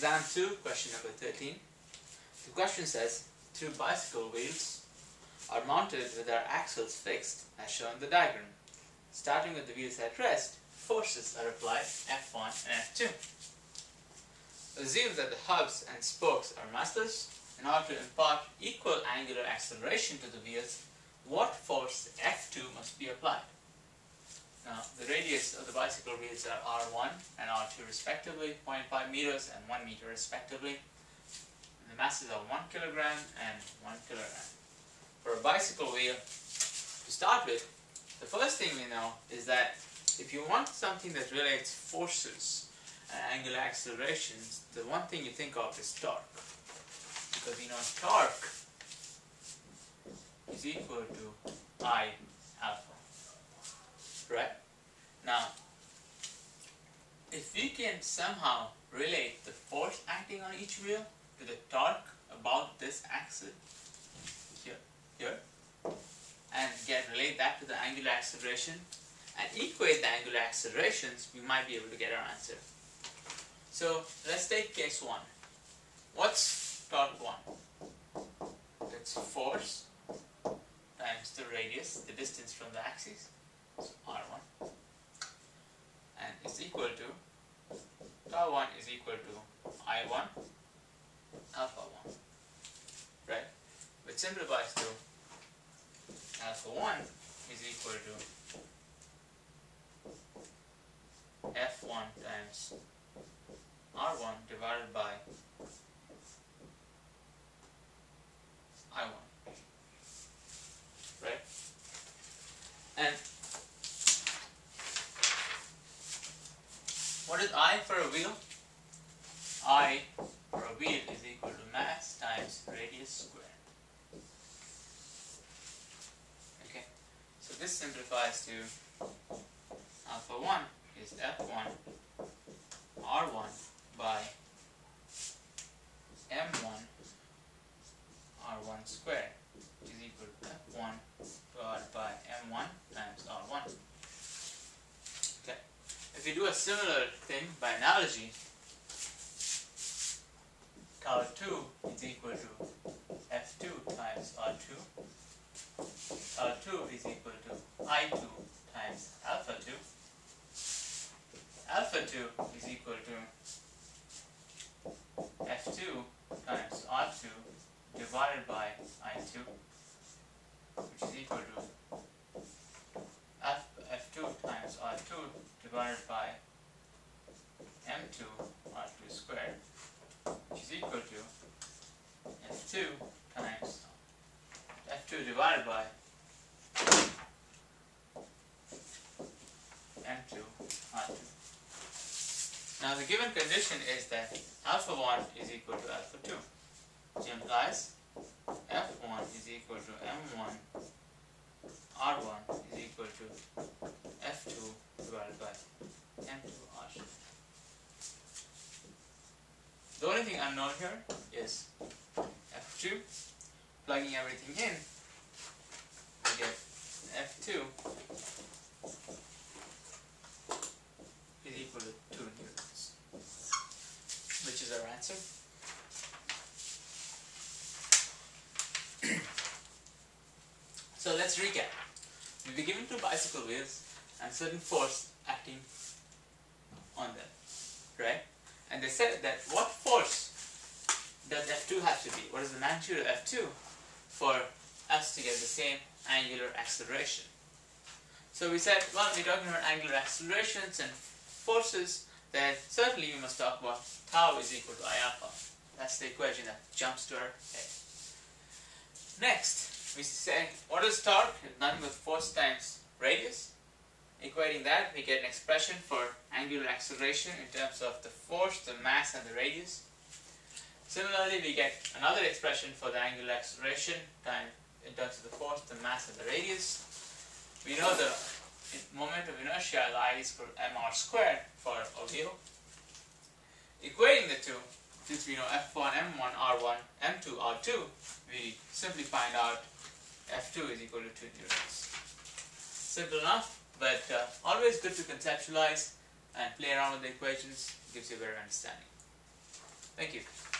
Exam 2, question number 13. The question says, two bicycle wheels are mounted with their axles fixed as shown in the diagram. Starting with the wheels at rest, forces are applied F1 and F2. Assume that the hubs and spokes are massless. In order to impart equal angular acceleration to the wheels, what force F2 must be applied? Now, the radius of the bicycle wheels are R1 and R2 respectively, 0.5 meters and 1 meter respectively. And the masses are 1 kilogram and 1 kilogram. For a bicycle wheel, to start with, the first thing we know is that if you want something that relates forces and angular accelerations, the one thing you think of is torque. Because you know torque is equal to I alpha. Right? Now, if we can somehow relate the force acting on each wheel to the torque about this axis, here, and relate that to the angular acceleration, and equate the angular accelerations, we might be able to get our answer. So, let's take case 1. What's torque 1? That's force times the radius, the distance from the axis. So R1, and it's equal to tau 1 is equal to I1 alpha 1, right? Which simplifies to alpha 1 is equal to F1 times R1 divided by I1, right? And what is I for a wheel? I for a wheel is equal to mass times radius squared. Okay, so this simplifies to alpha 1 is F1 R1 by M1 R1 squared, which is equal to F1 divided by M1 times R1. Okay. If you do a similar thing by analogy, tau 2 is equal to F2 times R2. Tau 2 is equal to I2 times alpha 2. Alpha 2 is equal to F2 times R2 divided by I2, which is equal to F2 times R2 divided by M2 R2 squared, which is equal to F2 times F2 divided by M2 R2. Now the given condition is that alpha 1 is equal to alpha 2, which implies F1 is equal to M1 R1 is equal to F2 divided by M2 R2. The only thing unknown here is F2. Plugging everything in, we get F2 is equal to 2 newtons, which is our answer. So let's recap. We'll be given two bicycle wheels and certain force acting on them, right? And they said that what force does F2 have to be? What is the magnitude of F2 for us to get the same angular acceleration? So we said, well, we're talking about angular accelerations and forces, then certainly we must talk about tau is equal to I alpha. That's the equation that jumps to our head. Next, we say, what is torque? It's nothing but force times radius. Equating that, we get an expression for angular acceleration in terms of the force, the mass, and the radius. Similarly, we get another expression for the angular acceleration in terms of the force, the mass, and the radius. We know the moment of inertia lies for mr squared for a wheel. Equating the two, since we know F1, M1, R1, M2, R2, we simply find out F2 is equal to 2 newtons. Simple enough, but always good to conceptualize and play around with the equations, gives you a better understanding. Thank you.